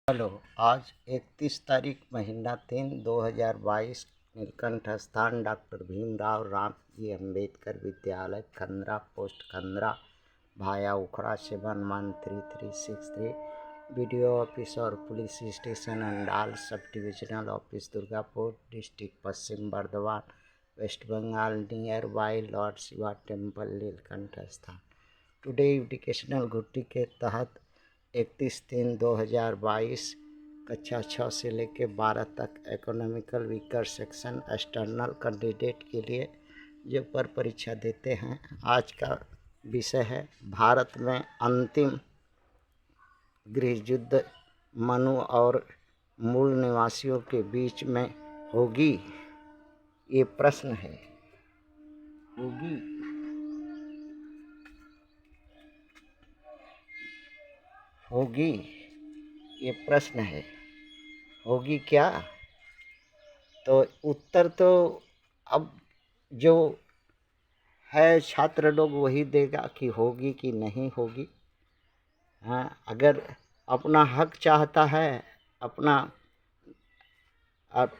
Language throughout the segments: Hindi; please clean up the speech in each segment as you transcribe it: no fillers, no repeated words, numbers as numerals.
हेलो। आज 31 तारीख महीना 3 2022 नीलकंठ स्थान डॉक्टर भीमराव रामजी अम्बेडकर विद्यालय खंद्रा पोस्ट खंद्रा भाया उखड़ा 713363 वीडियो ऑफिस और police station Andal sub divisional office Durgapur district Paschim Bardhaman west Bengal near by lord Shiva temple Neelkanth स्थान। टुडे एजुकेशनल घुट्टी के तहत 31/3/2022 कक्षा 6 से लेकर 12 तक economical weaker section external candidate के लिए जो पर परीक्षा देते हैं, आज का विषय है भारत में अंतिम गृह युद्ध मनु और मूल निवासियों के बीच में होगी। ये प्रश्न है, होगी ये प्रश्न है, होगी क्या? तो उत्तर तो अब जो है छात्र लोग वही देगा कि होगी कि नहीं होगी। हाँ, अगर अपना हक चाहता है, अपना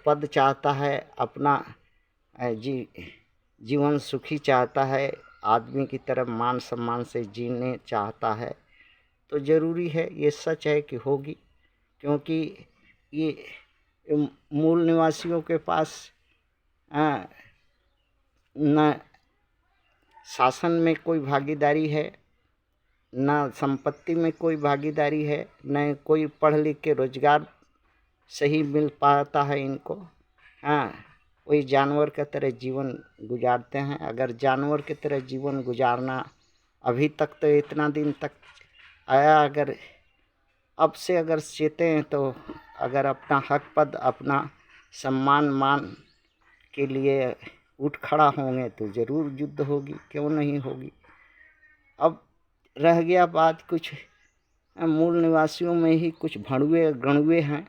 पद चाहता है, अपना जीवन सुखी चाहता है, आदमी की तरह मान सम्मान से जीने चाहता है, तो ज़रूरी है, ये सच है कि होगी। क्योंकि ये मूल निवासियों के पास न शासन में कोई भागीदारी है, न संपत्ति में कोई भागीदारी है, न कोई पढ़ लिख के रोजगार सही मिल पाता है इनको। हाँ, वही जानवर की तरह जीवन गुजारते हैं। अगर जानवर की तरह जीवन गुजारना अभी तक तो इतना दिन तक आया, अगर अब से अगर चेते हैं तो अगर अपना हक पद अपना सम्मान मान के लिए उठ खड़ा होंगे तो ज़रूर युद्ध होगी, क्यों नहीं होगी। अब रह गया बात, कुछ मूल निवासियों में ही कुछ भड़ुए गणुए हैं,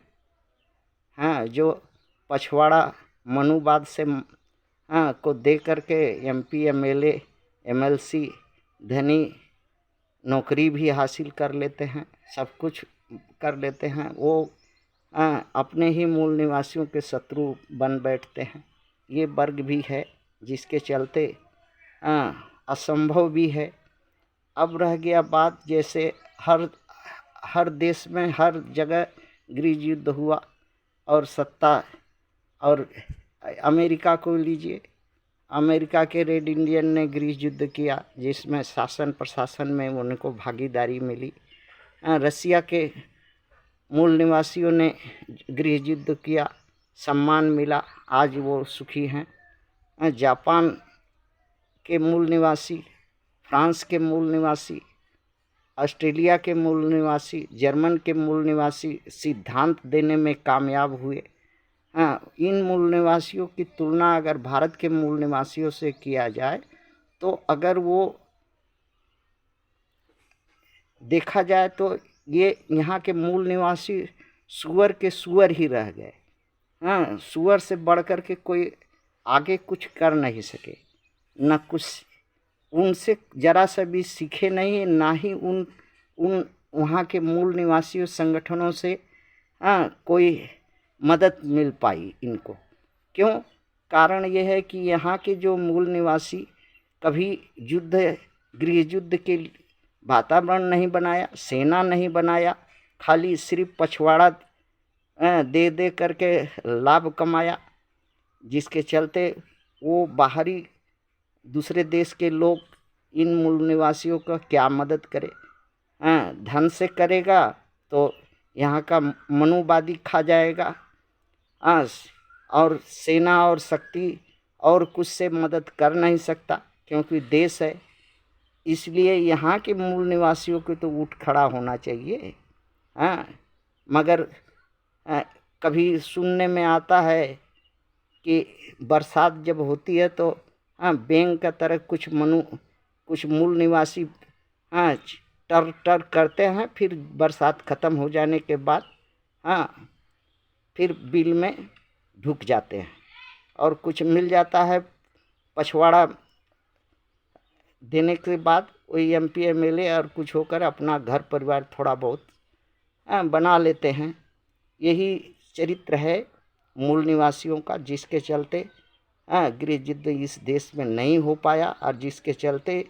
हाँ, जो पछवाड़ा मनुवाद से को दे करके MP MLA MLC धनी नौकरी भी हासिल कर लेते हैं, सब कुछ कर लेते हैं। वो अपने ही मूल निवासियों के शत्रु बन बैठते हैं। ये वर्ग भी है जिसके चलते असंभव भी है। अब रह गया बात, जैसे हर देश में हर जगह गृह युद्ध हुआ और सत्ता, और अमेरिका को लीजिए, अमेरिका के रेड इंडियन ने गृह युद्ध किया जिसमें शासन प्रशासन में उनको भागीदारी मिली। रसिया के मूल निवासियों ने गृह युद्ध किया, सम्मान मिला, आज वो सुखी हैं। जापान के मूल निवासी, फ्रांस के मूल निवासी, ऑस्ट्रेलिया के मूल निवासी, जर्मन के मूल निवासी सिद्धांत देने में कामयाब हुए। हाँ, इन मूल निवासियों की तुलना अगर भारत के मूल निवासियों से किया जाए तो अगर वो देखा जाए तो ये यहाँ के मूल निवासी सुअर के सुअर ही रह गए। हाँ, सुअर से बढ़ कर के कोई आगे कुछ कर नहीं सके, न कुछ उनसे जरा सा भी सीखे नहीं, ना ही उन वहाँ के मूल निवासियों संगठनों से कोई मदद मिल पाई इनको। क्यों? कारण यह है कि यहाँ के जो मूल निवासी कभी गृह युद्ध के वातावरण नहीं बनाया, सेना नहीं बनाया, खाली सिर्फ पछवाड़ा दे करके लाभ कमाया, जिसके चलते वो बाहरी दूसरे देश के लोग इन मूल निवासियों का क्या मदद करे। धन से करेगा तो यहाँ का मनुवादी खा जाएगा, और सेना और शक्ति और कुछ से मदद कर नहीं सकता, क्योंकि देश है। इसलिए यहाँ के मूल निवासियों को तो उठ खड़ा होना चाहिए। मगर कभी सुनने में आता है कि बरसात जब होती है तो बैंक का तरह कुछ मूल निवासी टर टर करते हैं, फिर बरसात ख़त्म हो जाने के बाद फिर बिल में ढुक जाते हैं और कुछ मिल जाता है पछवाड़ा देने के बाद वही MP MLA और कुछ होकर अपना घर परिवार थोड़ा बहुत बना लेते हैं। यही चरित्र है मूल निवासियों का, जिसके चलते गृह युद्ध इस देश में नहीं हो पाया और जिसके चलते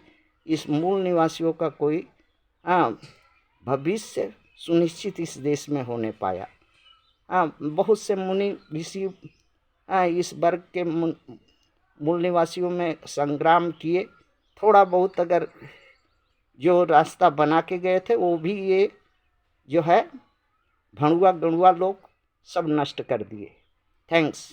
इस मूल निवासियों का कोई भविष्य सुनिश्चित इस देश में होने पाया। बहुत से मुनि ऋषि इस वर्ग के मूल निवासियों में संग्राम किए, थोड़ा बहुत अगर जो रास्ता बना के गए थे वो भी ये जो है भणुआ गणुआ लोग सब नष्ट कर दिए। थैंक्स।